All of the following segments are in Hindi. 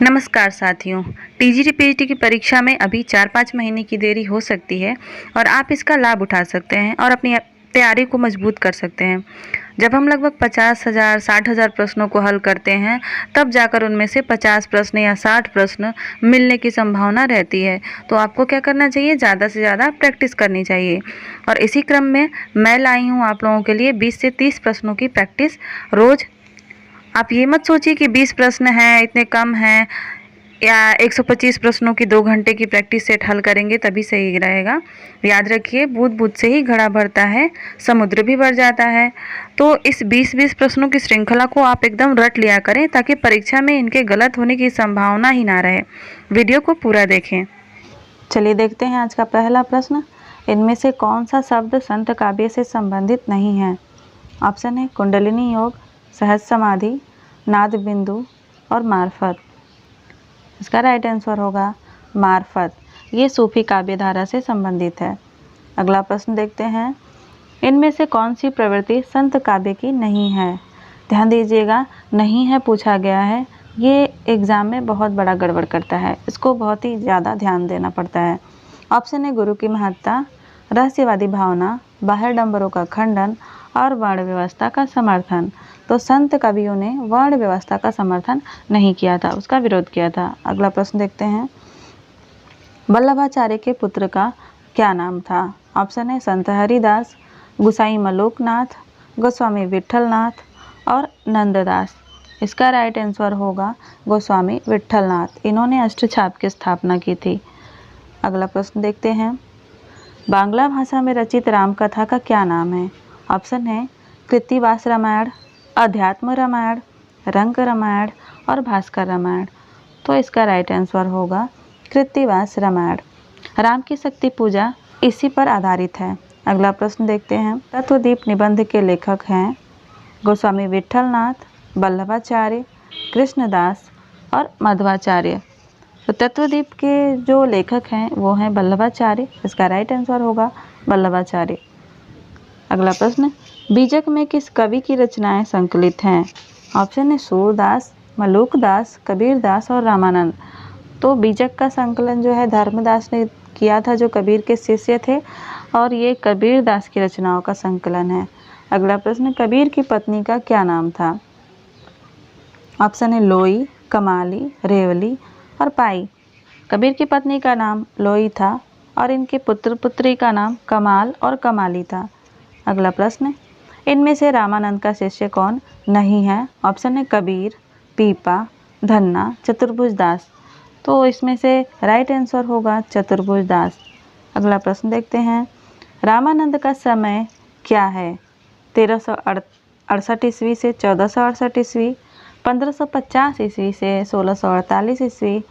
नमस्कार साथियों। टीजीटी पीजीटी की परीक्षा में अभी 4-5 महीने की देरी हो सकती है और आप इसका लाभ उठा सकते हैं और अपनी तैयारी को मजबूत कर सकते हैं। जब हम लगभग 50,000 60,000 प्रश्नों को हल करते हैं, तब जाकर उनमें से 50 प्रश्न या 60 प्रश्न मिलने की संभावना रहती है। तो आपको क्या करना चाहिए? ज़्यादा से ज़्यादा प्रैक्टिस करनी चाहिए। और इसी क्रम में मैं लाई हूँ आप लोगों के लिए 20 से 30 प्रश्नों की प्रैक्टिस रोज़। आप ये मत सोचिए कि 20 प्रश्न हैं, इतने कम हैं, या 125 प्रश्नों की 2 घंटे की प्रैक्टिस सेट हल करेंगे तभी सही रहेगा। याद रखिए, बूंद बूंद से ही घड़ा भरता है, समुद्र भी भर जाता है। तो इस 20-20 प्रश्नों की श्रृंखला को आप एकदम रट लिया करें, ताकि परीक्षा में इनके गलत होने की संभावना ही ना रहे। वीडियो को पूरा देखें। चलिए देखते हैं आज का पहला प्रश्न। इनमें से कौन सा शब्द संत काव्य से संबंधित नहीं है? ऑप्शन है कुंडलिनी योग, सहज समाधि, नाद बिंदु और मार्फत। इसका राइट आंसर होगा मार्फत। ये सूफी काव्य धारा से संबंधित है। अगला प्रश्न देखते हैं। इनमें से कौन सी प्रवृत्ति संत काव्य की नहीं है? ध्यान दीजिएगा, नहीं है पूछा गया है, ये एग्ज़ाम में बहुत बड़ा गड़बड़ करता है, इसको बहुत ही ज़्यादा ध्यान देना पड़ता है। ऑप्शन है गुरु की महत्ता, रहस्यवादी भावना, बाह्य डंबरों का खंडन और वर्ण व्यवस्था का समर्थन। तो संत कवियों ने वर्ण व्यवस्था का समर्थन नहीं किया था, उसका विरोध किया था। अगला प्रश्न देखते हैं। वल्लभाचार्य के पुत्र का क्या नाम था? ऑप्शन है संत हरिदास, गुसाई मलोकनाथ, गोस्वामी विठलनाथ और नंददास। इसका राइट आंसर होगा गोस्वामी विठलनाथ। इन्होंने अष्टछाप की स्थापना की थी। अगला प्रश्न देखते हैं। बांग्ला भाषा में रचित रामकथा का क्या नाम है? ऑप्शन है कृत्तिवास रामायण, अध्यात्म रामायण, रंग रामायण और भास्कर रामायण। तो इसका राइट आंसर होगा कृत्तिवास रामायण। राम की शक्ति पूजा इसी पर आधारित है। अगला प्रश्न देखते हैं। तत्वदीप निबंध के लेखक हैं गोस्वामी विठलनाथ, वल्लभाचार्य, कृष्णदास और मध्वाचार्य। तो तत्वदीप के जो लेखक हैं वो हैं वल्लभाचार्य। इसका राइट आंसर होगा वल्लभाचार्य। अगला प्रश्न। बीजक में किस कवि की रचनाएं संकलित हैं? ऑप्शन है सूरदास, मलूकदास, कबीरदास और रामानंद। तो बीजक का संकलन जो है धर्मदास ने किया था, जो कबीर के शिष्य थे, और ये कबीरदास की रचनाओं का संकलन है। अगला प्रश्न। कबीर की पत्नी का क्या नाम था? ऑप्शन है लोई, कमाली, रेवली और पाई। कबीर की पत्नी का नाम लोई था और इनके पुत्र पुत्री का नाम कमाल और कमाली था। अगला प्रश्न। इनमें से रामानंद का शिष्य कौन नहीं है? ऑप्शन है कबीर, पीपा, धन्ना, चतुर्भुज दास। तो इसमें से राइट आंसर होगा चतुर्भुज दास। अगला प्रश्न देखते हैं। रामानंद का समय क्या है? 1368 ईस्वी से 1468 ईस्वी, 1550 ईस्वी से 1648 ईस्वी,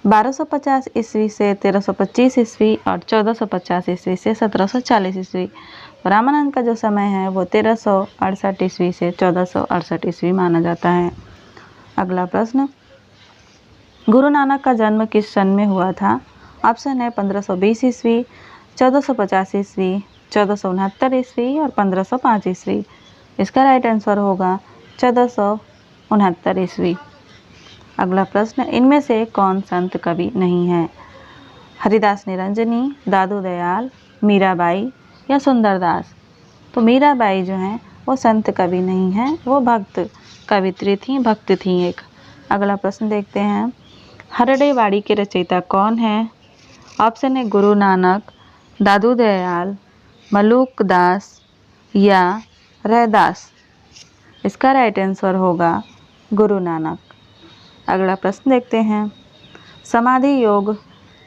1250 ईस्वी से 1325 ईस्वी और 1450 ईस्वी से 1740 ईस्वी। रामानंद का जो समय है वो 1368 ईस्वी से 1468 ईस्वी माना जाता है। अगला प्रश्न। गुरु नानक का जन्म किस सन में हुआ था? ऑप्शन है 1520 ईस्वी, 1450 ईस्वी, 1469 ईस्वी और 1505 ईस्वी। इसका राइट आंसर होगा 1469 ईस्वी। अगला प्रश्न। इनमें से कौन संत कवि नहीं है? हरिदास निरंजनी, दादू दयाल, मीराबाई या सुंदरदास। तो मीराबाई जो हैं वो संत कवि नहीं हैं, वो भक्त कवित्री थी, भक्त थी एक। अगला प्रश्न देखते हैं। हरड़ेवाड़ी के रचयिता कौन है? ऑप्शन है गुरु नानक, दादू दयाल, मलूकदास या रैदास। इसका राइट आंसर होगा गुरु नानक। अगला प्रश्न देखते हैं। समाधि योग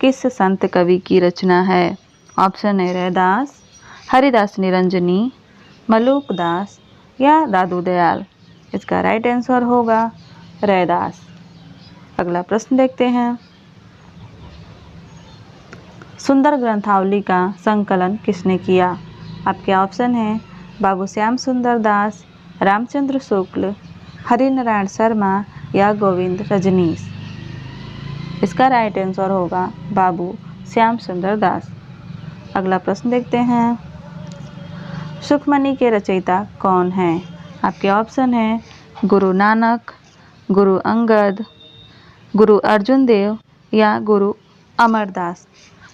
किस संत कवि की रचना है? ऑप्शन है रैदास, हरिदास निरंजनी, मलूकदास या दादू दयाल। इसका राइट आंसर होगा रैदास। अगला प्रश्न देखते हैं। सुंदर ग्रंथावली का संकलन किसने किया? आपके ऑप्शन हैं बाबू श्याम सुंदर दास, रामचंद्र शुक्ल, हरिनारायण शर्मा या गोविंद रजनीश। इसका राइट आंसर होगा बाबू श्याम सुंदर दास। अगला प्रश्न देखते हैं। सुखमणि के रचयिता कौन हैं? आपके ऑप्शन हैं गुरु नानक, गुरु अंगद, गुरु अर्जुन देव या गुरु अमरदास?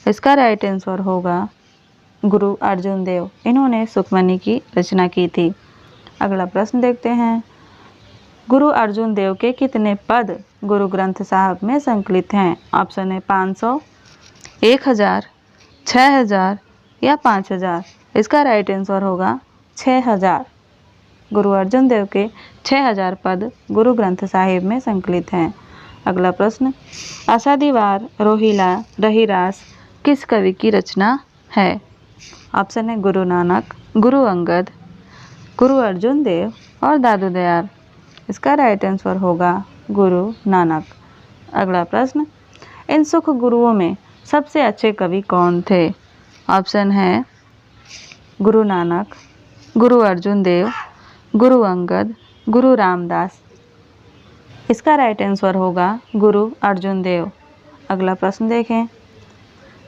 इसका राइट आंसर होगा गुरु अर्जुन देव। इन्होंने सुखमनी की रचना की थी। अगला प्रश्न देखते हैं। गुरु अर्जुन देव के कितने पद गुरु ग्रंथ साहब में संकलित हैं? ऑप्शन है 500, 1000, 6000 या 5000। इसका राइट आंसर होगा 6000। गुरु अर्जुन देव के 6000 पद गुरु ग्रंथ साहिब में संकलित हैं। अगला प्रश्न, आषाढ़ीवार रोहिला रहीरास किस कवि की रचना है? ऑप्शन है गुरु नानक, गुरु अंगद, गुरु अर्जुन देव और दादू दयाल। इसका राइट आंसर होगा गुरु नानक। अगला प्रश्न, इन सुख गुरुओं में सबसे अच्छे कवि कौन थे? ऑप्शन है गुरु नानक, गुरु अर्जुन देव, गुरु अंगद, गुरु रामदास। इसका राइट आंसर होगा गुरु अर्जुन देव। अगला प्रश्न देखें।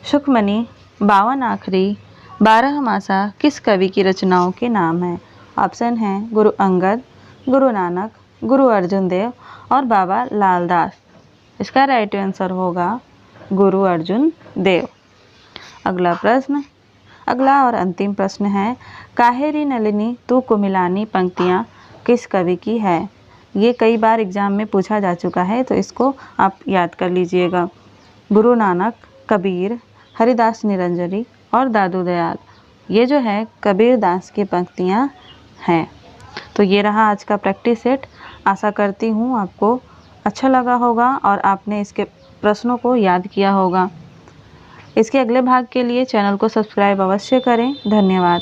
सुखमनी 52 आखरी 12 मासा किस कवि की रचनाओं के नाम हैं? ऑप्शन है गुरु अंगद, गुरु नानक, गुरु अर्जुन देव और बाबा लालदास। इसका राइट आंसर होगा गुरु अर्जुन देव। अगला प्रश्न, अगला और अंतिम प्रश्न है। काहेरी नलिनी तू कुमिलानी पंक्तियाँ किस कवि की है? ये कई बार एग्जाम में पूछा जा चुका है, तो इसको आप याद कर लीजिएगा। गुरु नानक, कबीर, हरिदास निरंजनी और दादू दयाल। ये जो है कबीर दास की पंक्तियाँ हैं। तो ये रहा आज का प्रैक्टिस सेट। आशा करती हूँ आपको अच्छा लगा होगा और आपने इसके प्रश्नों को याद किया होगा। इसके अगले भाग के लिए चैनल को सब्सक्राइब अवश्य करें। धन्यवाद।